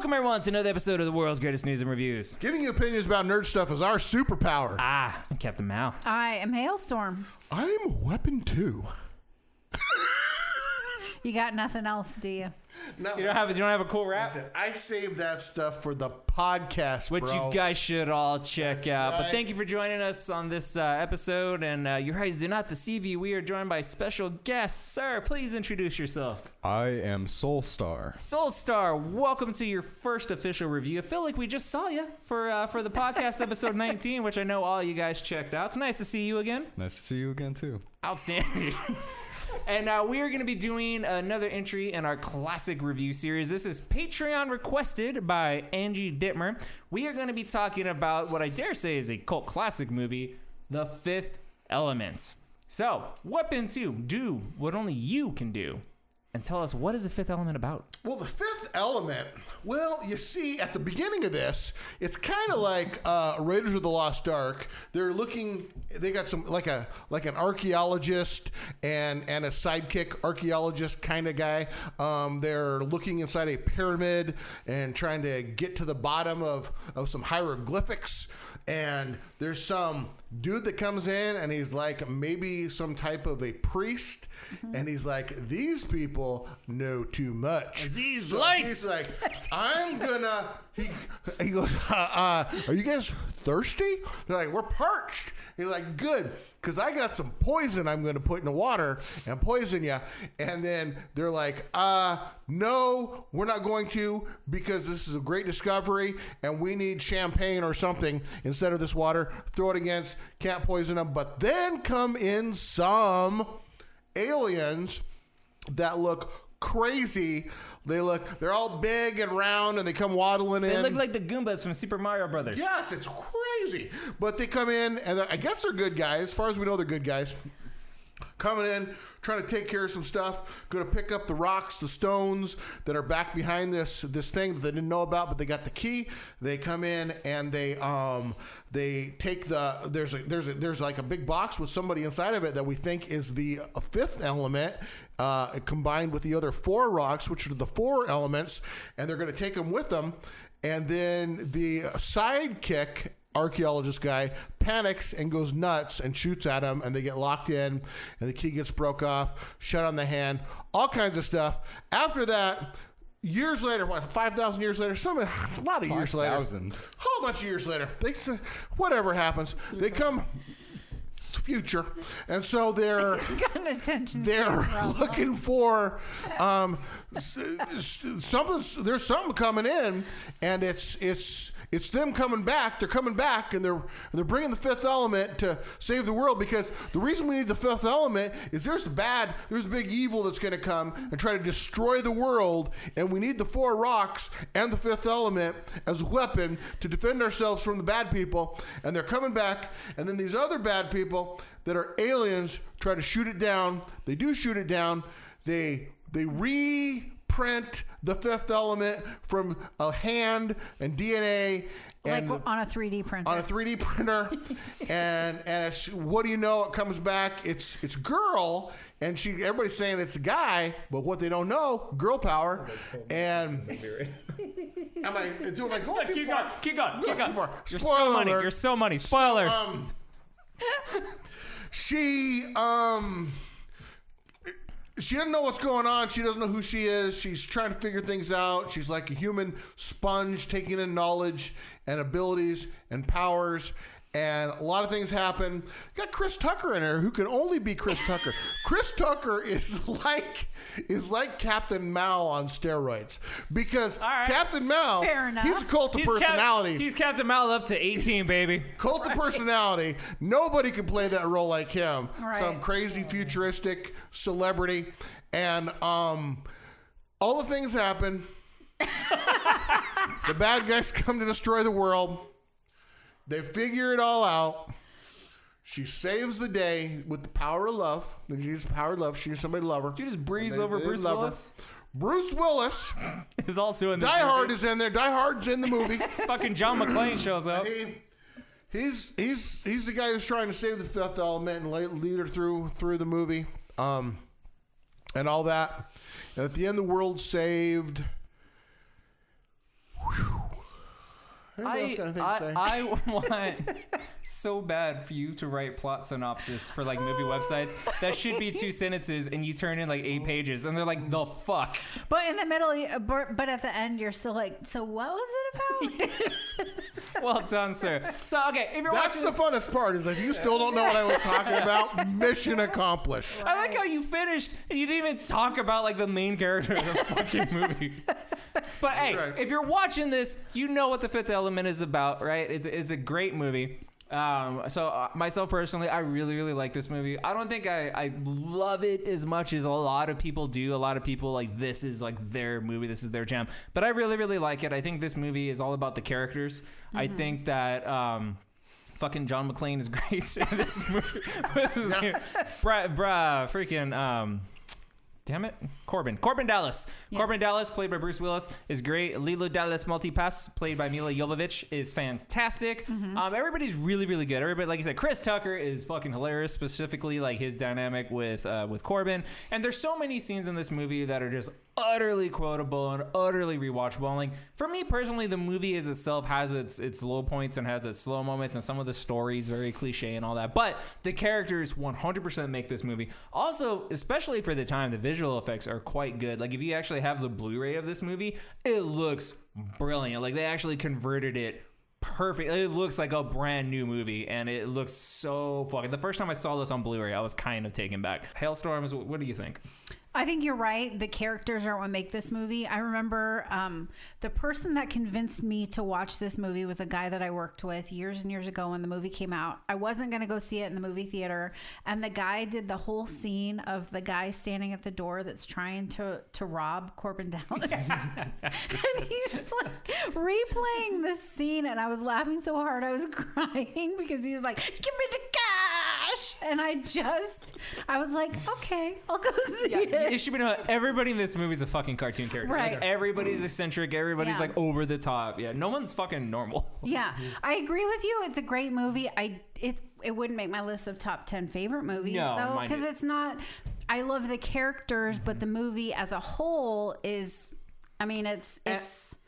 Welcome everyone to another episode of the world's greatest news and reviews. Giving you opinions about nerd stuff is our superpower. I'm Captain Mao. I am Hailstorm. I'm Weapon 2. You got nothing else, do you? No, You don't have a cool rap? I saved that stuff for the podcast, Which bro. you guys should all check out. But right. thank you for joining us on this episode. And your eyes do not deceive you. We are joined by special guests. Sir, please introduce yourself. I am Soulstar. Soulstar, welcome to your first official review. I feel like we just saw you for the podcast episode 19, which I know all you guys checked out. It's nice to see you again. Nice to see you again, too. Outstanding. And we are going to be doing another entry in our classic review series. This is Patreon requested by Angie Dittmer. We are going to be talking about what I dare say is a cult classic movie, The Fifth Element. So, Weapon 2, do what only you can do. And tell us, what is The Fifth Element about? Well, the Fifth Element, well, you see, at the beginning of this, it's kind of like Raiders of the Lost Ark. They're looking, they got some, like an archaeologist and a sidekick archaeologist kind of guy. They're looking inside a pyramid and trying to get to the bottom of some hieroglyphics. And there's some dude that comes in and he's like maybe some type of a priest. And he's like, these people know too much. These So lights. He's like, I'm gonna. He goes, are you guys thirsty? They're like, we're parched. He's like, good, because I got some poison I'm going to put in the water and poison you. And then they're like, no, we're not going to, because this is a great discovery and we need champagne or something instead of this water. Throw it against, can't poison them. But then come in some aliens that look crazy. They're all big and round and they come waddling in. They look like the Goombas from Super Mario Brothers. Yes, it's crazy. But they come in and I guess they're good guys. As far as we know, they're good guys. Coming in, trying to take care of some stuff. Going to pick up the rocks, the stones that are back behind this thing that they didn't know about, but they got the key. They come in and they take there's like a big box with somebody inside of it that we think is the fifth element, combined with the other four rocks, which are the four elements, and they're going to take them with them. And then the sidekick archaeologist guy panics and goes nuts and shoots at him, and they get locked in, and the key gets broke off, shut on the hand, all kinds of stuff. After that, years later, 5,000 years later, a lot of years later, 5,000. whole bunch of years later, whatever happens, they come. It's future, and so they're looking for something. There's something coming in, and it's them coming back. They're coming back, and they're bringing the fifth element to save the world, because the reason we need the fifth element is there's a big evil that's going to come and try to destroy the world, and we need the four rocks and the fifth element as a weapon to defend ourselves from the bad people. And they're coming back, and then these other bad people that are aliens try to shoot it down. They do shoot it down. They reprint the fifth element from a hand and DNA, and Like on a 3D printer. on a 3D printer, and it's, what do you know? It comes back. It's girl, and everybody's saying it's a guy, but what they don't know, girl power. And am I going too far? Keep going. You're Spoiler so money. alert. You're so money. Spoilers. She doesn't know what's going on. She doesn't know who she is. She's trying to figure things out. She's like a human sponge taking in knowledge and abilities and powers. And a lot of things happen. Got Chris Tucker in there, who can only be Chris Tucker. Chris Tucker is like Captain Mao on steroids, because right. Captain Mao, Fair enough. he's a cult of personality. He's Captain Mal up to 18, baby. Cult of personality. Nobody can play that role like him. Right. Some crazy futuristic celebrity, and all the things happen. The bad guys come to destroy the world. They figure it all out. She saves the day with the power of love. She needs the power of love. She needs somebody to love her. Did you just breeze over They Bruce love her. Willis? Bruce Willis. Is also in this Die Hard movie. is in there. Die Hard's in the movie. Fucking John McClane shows up. He's the guy who's trying to save the fifth element and lead her through the movie, and all that. And at the end, the world's saved. Anybody else got anything to say? I want so bad for you to write plot synopsis for like movie websites. That should be 2 sentences, and you turn in like 8 pages, and they're like, the fuck. But in the middle, but at the end, you're still like, so what was it about? Well done, sir. So okay, if you're That's watching the this, funnest part. Is if you still don't know what I was talking about, mission accomplished. I like how you finished and you didn't even talk about like the main character of the fucking movie. But hey, right. if you're watching this, you know what The Fifth Element is about, right? It's a great movie. Myself personally, I really, really like this movie. I don't think I love it as much as a lot of people do. A lot of people like this is like their movie, this is their jam. But I really, really like it. I think this movie is all about the characters. I think that fucking John McClane is great in this movie. What's his name? Damn it, Corbin Dallas. Yes. Corbin Dallas, played by Bruce Willis, is great. Lilo Dallas Multipass, played by Mila Jovovich, is fantastic. Everybody's really, really good. Everybody, like you said, Chris Tucker is fucking hilarious. Specifically, like his dynamic with Corbin. And there's so many scenes in this movie that are just utterly quotable and utterly rewatchable. And like for me personally, the movie as itself has its low points and has its slow moments, and some of the stories very cliche and all that. But the characters 100% make this movie. Also, especially for the time, the visual effects are quite good. Like if you actually have the Blu-ray of this movie, it looks brilliant. Like they actually converted it perfect. It looks like a brand new movie, and it looks so fucking. The first time I saw this on Blu-ray, I was kind of taken back. Hailstorms, what do you think? I think you're right. The characters are what make this movie. I remember the person that convinced me to watch this movie was a guy that I worked with years and years ago when the movie came out. I wasn't going to go see it in the movie theater, and the guy did the whole scene of the guy standing at the door that's trying to rob Corbin Dallas. And he's like replaying this scene, and I was laughing so hard I was crying because he was like, "Give me the cash!" And I was like, okay, I'll go see it. It should be known, everybody in this movie is a fucking cartoon character. Right. Like, everybody's eccentric. Everybody's Yeah. like over the top. Yeah, no one's fucking normal. Yeah, I agree with you. It's a great movie. It wouldn't make my list of top 10 favorite movies No, though, mine because either. it's not. I love the characters, but the movie as a whole is. I mean, it's.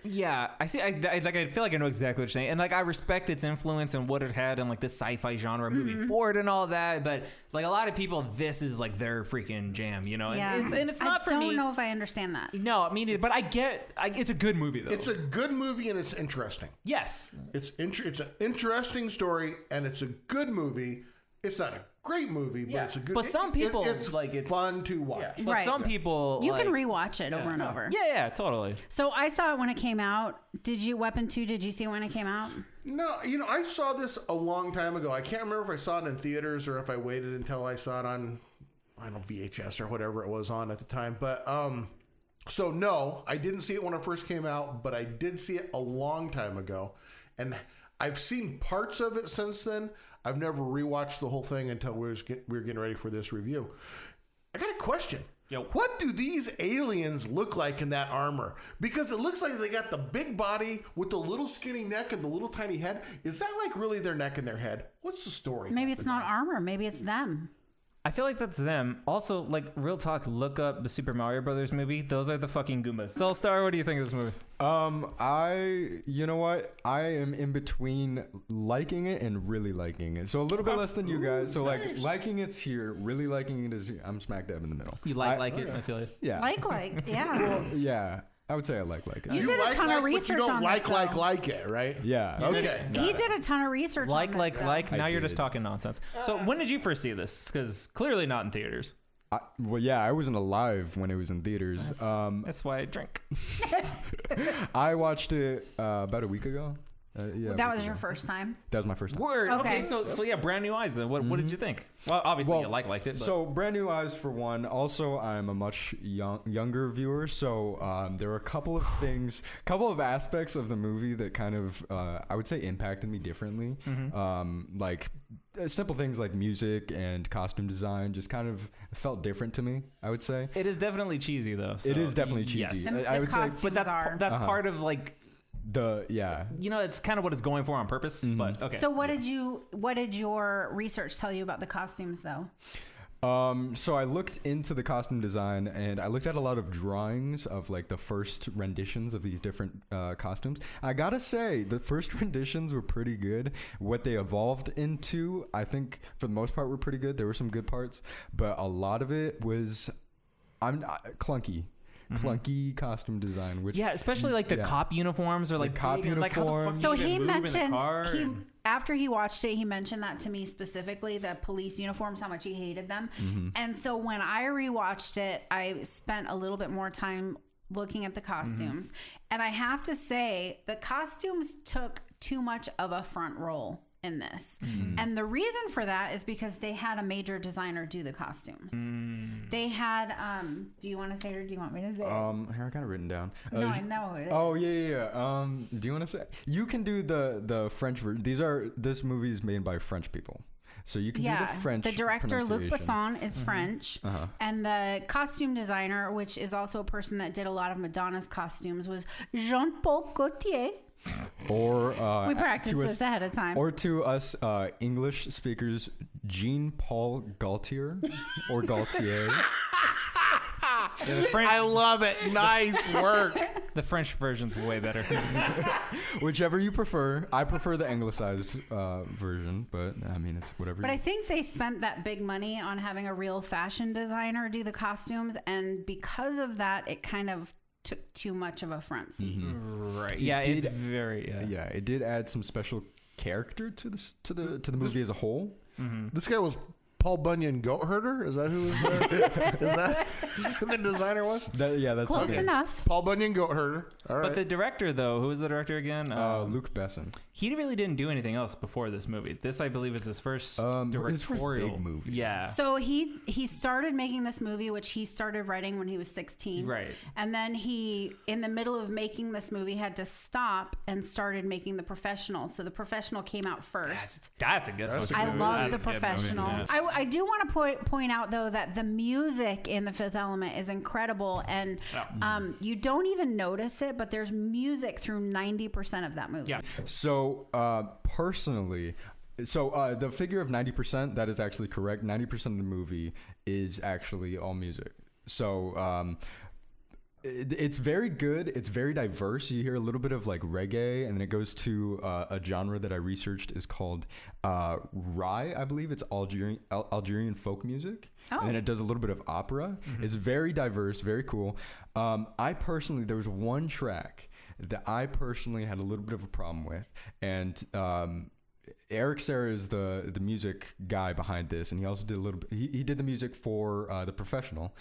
Yeah, I see. I feel like I know exactly what you're saying, and like I respect its influence and what it had in like the sci-fi genre moving forward and all that. But like a lot of people, this is like their freaking jam, you know. Yeah, And it's not for me. I don't know if I understand that. No, I mean, but it's a good movie though. It's a good movie and it's interesting. Yes. It's an interesting story and it's a good movie. It's not a great movie, but Yeah. it's a good. But some people, it's like, it's fun to watch. Yeah. But Right. some people You like, can rewatch it over and over. Yeah, totally. So I saw it when it came out. Weapon 2, did you see it when it came out? No, I saw this a long time ago. I can't remember if I saw it in theaters or if I waited until I saw it on, I don't know, VHS or whatever it was on at the time. But so no, I didn't see it when it first came out, but I did see it a long time ago, and I've seen parts of it since then. I've never rewatched the whole thing until we were getting ready for this review. I got a question. Yo. What do these aliens look like in that armor? Because it looks like they got the big body with the little skinny neck and the little tiny head. Is that like really their neck and their head? What's the story? Maybe it's not armor. Maybe it's them. I feel like that's them. Also, like, real talk, look up the Super Mario Brothers movie. Those are the fucking Goombas. Soulstar, what do you think of this movie? You know what? I am in between liking it and really liking it. So a little bit less than you guys. So like liking it's here, really liking it is here. I'm smack dab in the middle. You like it, I feel it. Yeah. Yeah. Well, yeah. I would say I like it. You did a ton of research but you don't on like this, though. like it, right? Yeah. Okay. He did a ton of research on this, though. Now I you're just did. talking nonsense. So when did you first see this? Because clearly not in theaters. Well, yeah, I wasn't alive when it was in theaters. That's why I drink. I watched it about a week ago. Yeah, That was your first time? That was my first time. Word. Okay, Okay. so yeah, brand new eyes then. What did you think? Well, obviously you liked it. But. So brand new eyes for one. Also, I'm a much younger viewer, so there are a couple of things, couple of aspects of the movie that kind of I would say impacted me differently. Like simple things like music and costume design just kind of felt different to me, I would say. It is definitely cheesy though. So It is definitely cheesy. Yes. And I the would say costumes But are. that's part of like, yeah. it's kind of what it's going for on purpose. But okay. So what did your research tell you about the costumes, though? So I looked into the costume design, and I looked at a lot of drawings of like the first renditions of these different costumes. I gotta say, the first renditions were pretty good. What they evolved into, I think, for the most part, were pretty good. There were some good parts, but a lot of it was clunky. Clunky costume design, which especially like the cop uniforms or like cop big, like, how the fuck uniforms. do you So even he move in the mentioned car he and- after he watched it, he mentioned that to me specifically, the police uniforms, how much he hated them. And so when I rewatched it, I spent a little bit more time looking at the costumes, and I have to say the costumes took too much of a front role in this. And the reason for that is because they had a major designer do the costumes. They had do you want to say it or do you want me to say it? Here I got it written down. No, I know it. Oh yeah. Do you want to say? You can do the French version. This movie is made by French people, so you can do the French. The director Luc pronunciation. Besson is French, and the costume designer, which is also a person that did a lot of Madonna's costumes, was Jean-Paul Gaultier. Or We practiced this ahead of time. Or to us English speakers, Jean-Paul Gaultier or Gaultier. I love it. Nice work. The French version's way better. Whichever you prefer. I prefer the anglicized version, but I mean, it's whatever. But I think they spent that big money on having a real fashion designer do the costumes, and because of that, it kind of took too much of a front seat. Right. Yeah, it's very Yeah, it did add some special character to the movie as a whole. This guy was Paul Bunyan Goat Herder? Is that who was is that who the designer was? That's Close okay. enough. Paul Bunyan Goat Herder. All right. But the director, though, who was the director again? Luc Besson. He really didn't do anything else before this movie. This, I believe, is his first directorial big movie. Yeah. So he started making this movie, which he started writing when he was 16. Right. And then he, in the middle of making this movie, had to stop and started making The Professional. So The Professional came out first. That's a good movie. I love That's The a good movie, Professional. yeah. I do want to point out, though, that the music in The Fifth Element is incredible. And you don't even notice it, but there's music through 90% of that movie. Yeah. So personally, the figure of 90%, that is actually correct. 90% of the movie is actually all music. So it's very good. It's very diverse. You hear a little bit of like reggae, and then it goes to a genre that I researched is called Rai. I believe it's Algerian folk music. Oh. And then it does a little bit of opera. It's very diverse, very cool. There was one track that I personally had a little bit of a problem with, and Eric Serra is the music guy behind this, and he also did a little bit. He did the music for The Professional.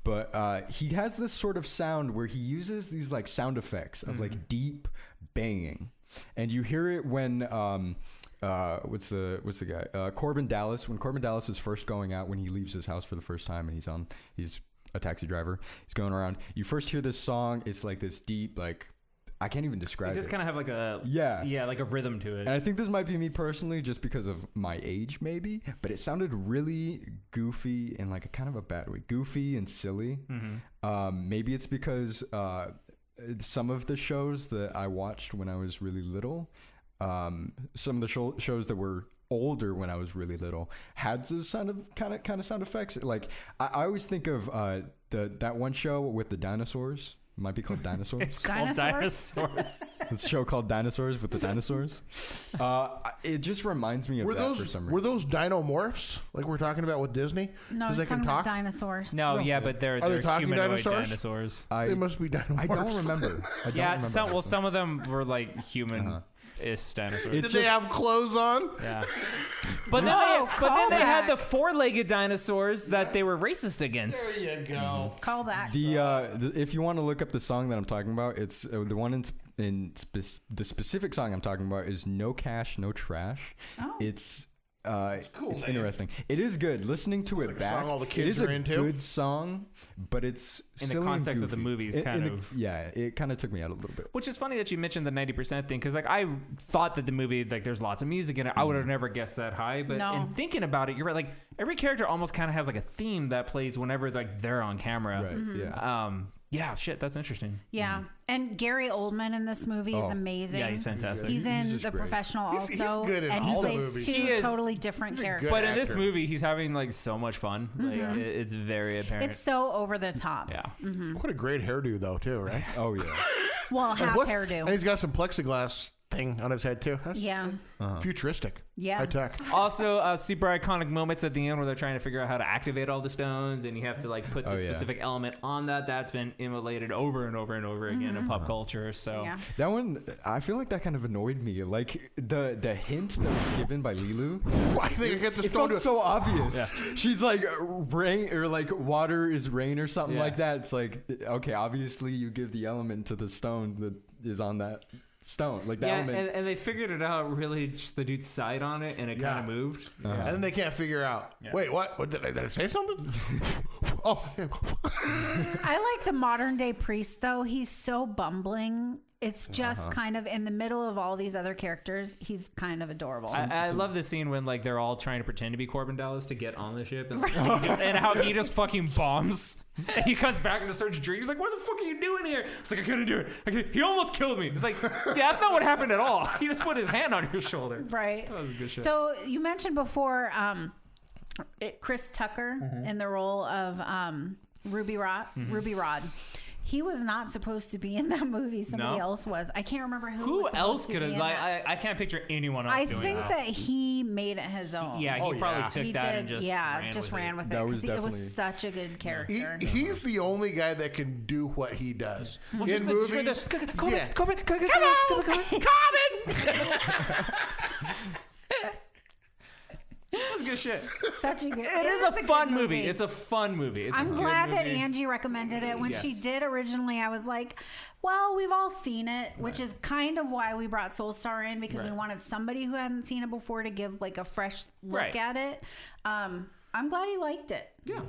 But he has this sort of sound where he uses these like sound effects of like deep banging, and you hear it when what's the guy Corbin Dallas, when Corbin Dallas is first going out, when he leaves his house for the first time, and he's a taxi driver, he's going around. You first hear this song. It's like this deep, like I can't even describe it. Just kind of have like a like a rhythm to it. And I think this might be me personally, just because of my age, maybe. But it sounded really goofy in like a kind of a bad way, goofy and silly. Maybe it's because some of the shows that I watched when I was really little, some of the shows that were older when I was really little had those kind of sound effects. Like I always think of that one show with the dinosaurs. It might be called Dinosaurs. It's called Dinosaurs. It's a show called Dinosaurs with the dinosaurs. It just reminds me of that for some reason. Were those dinomorphs like we're talking about with Disney? No, they it's talking can about talk. dinosaurs. No, yeah, but they're they talking humanoid dinosaurs? dinosaurs. They must be dinomorphs. I don't remember. Some of them were like human. Dinosaurs. Did they have clothes on? Yeah. But then they had the four-legged dinosaurs that they were racist against. There you go. Call back. If you want to look up the song that I'm talking about, it's the one the specific song I'm talking about is No Cash, No Trash. Oh. It's cool, it's man. interesting. It is good. Listening to it back, song all the kids it is are a into. good song, but it's In the silly and context of the goofy. movies, it kind of took me out a little bit. Which is funny that you mentioned the 90% thing, because like I thought that the movie, like there's lots of music in it. I would have never guessed that high, but No. in thinking about it, you're right. Like every character almost kind of has like a theme that plays whenever like they're on camera. Right? Yeah. Yeah, shit, that's interesting. Yeah. And Gary Oldman in this movie is amazing. Yeah, he's fantastic. He's in just The great. Professional He's also. good in and all he the plays movies. two He is. totally different He's a characters. good But in this actor. movie, he's having like so much fun. Like it's very apparent. It's so over the top. yeah. What a great hairdo, though, too, right? Oh yeah. Well, half What- hairdo. And he's got some plexiglass thing on his head, too. That's Yeah. futuristic. Yeah. High tech. Also, super iconic moments at the end where they're trying to figure out how to activate all the stones, and you have to like put the Oh, yeah. specific element on that. That's been immolated over and over and over again in pop culture. So Yeah. That one, I feel like that kind of annoyed me. Like the hint that was given by Lilu, I think I get the it stone felt to so obvious. She's like rain or like water is rain or something Yeah. like that. It's like, okay, obviously you give the element to the stone that is on that stone, like the yeah, element. and they figured it out really just the dude sighed on it and it Yeah. kind of moved. And then they can't figure out. Wait, what? Did I say something? Oh, yeah. I like the modern day priest though. He's so bumbling. It's just kind of in the middle of all these other characters. He's kind of adorable. I love the scene when like they're all trying to pretend to be Corbin Dallas to get on the ship, and, and how he just fucking bombs. And he comes back and just starts drinking. He's like, "What the fuck are you doing here?" It's like, "I couldn't do it. He almost killed me." It's like, yeah, that's not what happened at all. He just put his hand on your shoulder. Right. That was good shit. So you mentioned before Chris Tucker Mm-hmm. in the role of Ruby Rod. Ruby Rod. He was not supposed to be in that movie. Somebody No? else was. I can't remember who. Who was supposed else to could be have? in Like, that. I can't picture anyone else I doing think that. that he made it his own. Yeah, he Oh, probably yeah. took he that did. and just ran with it. That was 'cause it was definitely- such a good character. He's the only guy that can do what he does in movies. Corbin, Yeah. Corbin. That was good shit. Such a good. It is a good fun movie. It's a fun movie. It's a I'm good glad that movie. Angie recommended it. When she Yes. did originally, I was like, well, we've all seen it, which is kind of why we brought Soulstar in, because we Right. wanted somebody who hadn't seen it before to give like a fresh look Right. at it. I'm glad he liked it. Yeah.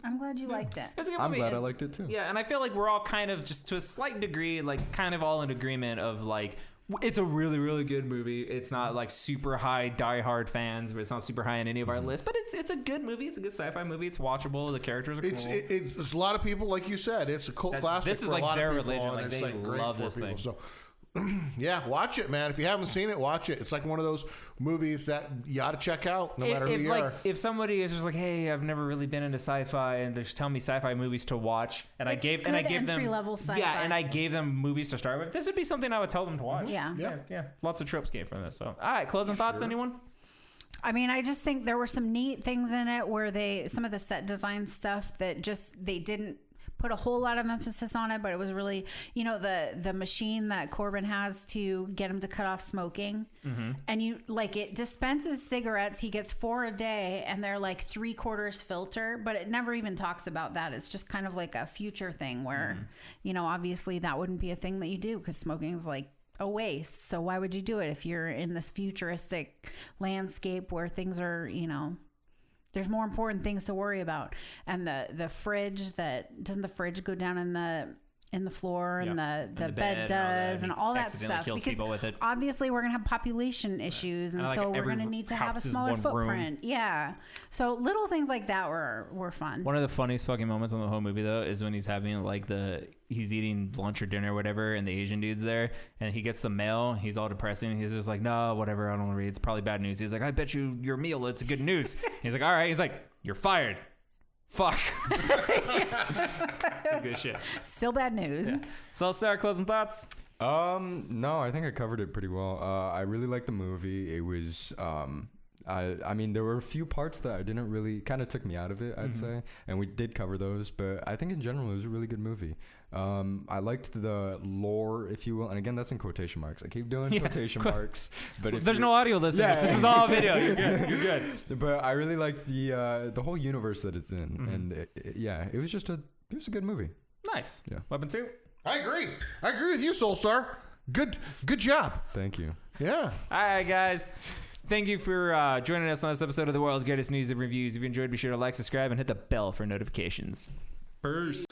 I'm glad you liked it. It's a good I'm movie. glad I And- liked it too. Yeah, and I feel like we're all kind of just to a slight degree, like kind of all in agreement of like it's a really, really good movie. It's not like super high diehard fans, but it's not super high on any of our lists. But it's a good movie. It's a good sci-fi movie. It's watchable. The characters are cool. It's a lot of people, like you said, it's a cult classic this is for like a lot their of people, religion. and Like, it's they like great love for this people. thing. So, yeah, watch it, man. If you haven't seen it, watch it. It's like one of those movies that you ought to check out, no matter who if you like are. if somebody is just like, hey, I've never really been into sci-fi, and they're just telling me sci-fi movies to watch, and It's I gave good them entry-level sci-fi. yeah, and I gave them movies to start with. This would be something I would tell them to watch. Yeah. yeah. Lots of tropes came from this. So, all right, closing thoughts, anyone? I mean, I just think there were some neat things in it where some of the set design stuff that they didn't put a whole lot of emphasis on it, but it was really, the machine that Corbin has to get him to cut off smoking. And it dispenses cigarettes. He gets 4 a day and they're like 3/4 filter, but it never even talks about that. It's just kind of like a future thing where, obviously that wouldn't be a thing that you do because smoking is like a waste. So why would you do it if you're in this futuristic landscape where things are, there's more important things to worry about. And the fridge doesn't the fridge go down in the floor and the bed does and all that accidentally stuff kills because people with it. obviously we're gonna have population issues and And, like, so we're every gonna need to have a house is smaller one room. footprint. Yeah. So little things like that were fun. One of the funniest fucking moments in the whole movie though is when he's having he's eating lunch or dinner or whatever, and the Asian dude's there, and he gets the mail. He's all depressing. He's just like, no, whatever. I don't want to read. It's probably bad news. He's like, I bet you your meal. It's good news. He's like, all right. He's like, you're fired. Fuck. Good shit. Still bad news. Yeah. So let's start closing thoughts. No, I think I covered it pretty well. I really liked the movie. It was, I mean, there were a few parts that I didn't really, kind of took me out of it, I'd say. And we did cover those, but I think in general, it was a really good movie. I liked the lore, if you will. And again, that's in quotation marks. I keep doing quotation marks. But if There's you're- no audio listeners. Yeah. This is all video. You're good. You're good. But I really liked the whole universe that it's in. And it was just it was a good movie. Nice. Yeah. Weapon 2. I agree with you, Soulstar. Good job. Thank you. Yeah. All right, guys. Thank you for joining us on this episode of the World's Greatest News and Reviews. If you enjoyed, be sure to like, subscribe, and hit the bell for notifications. Peace.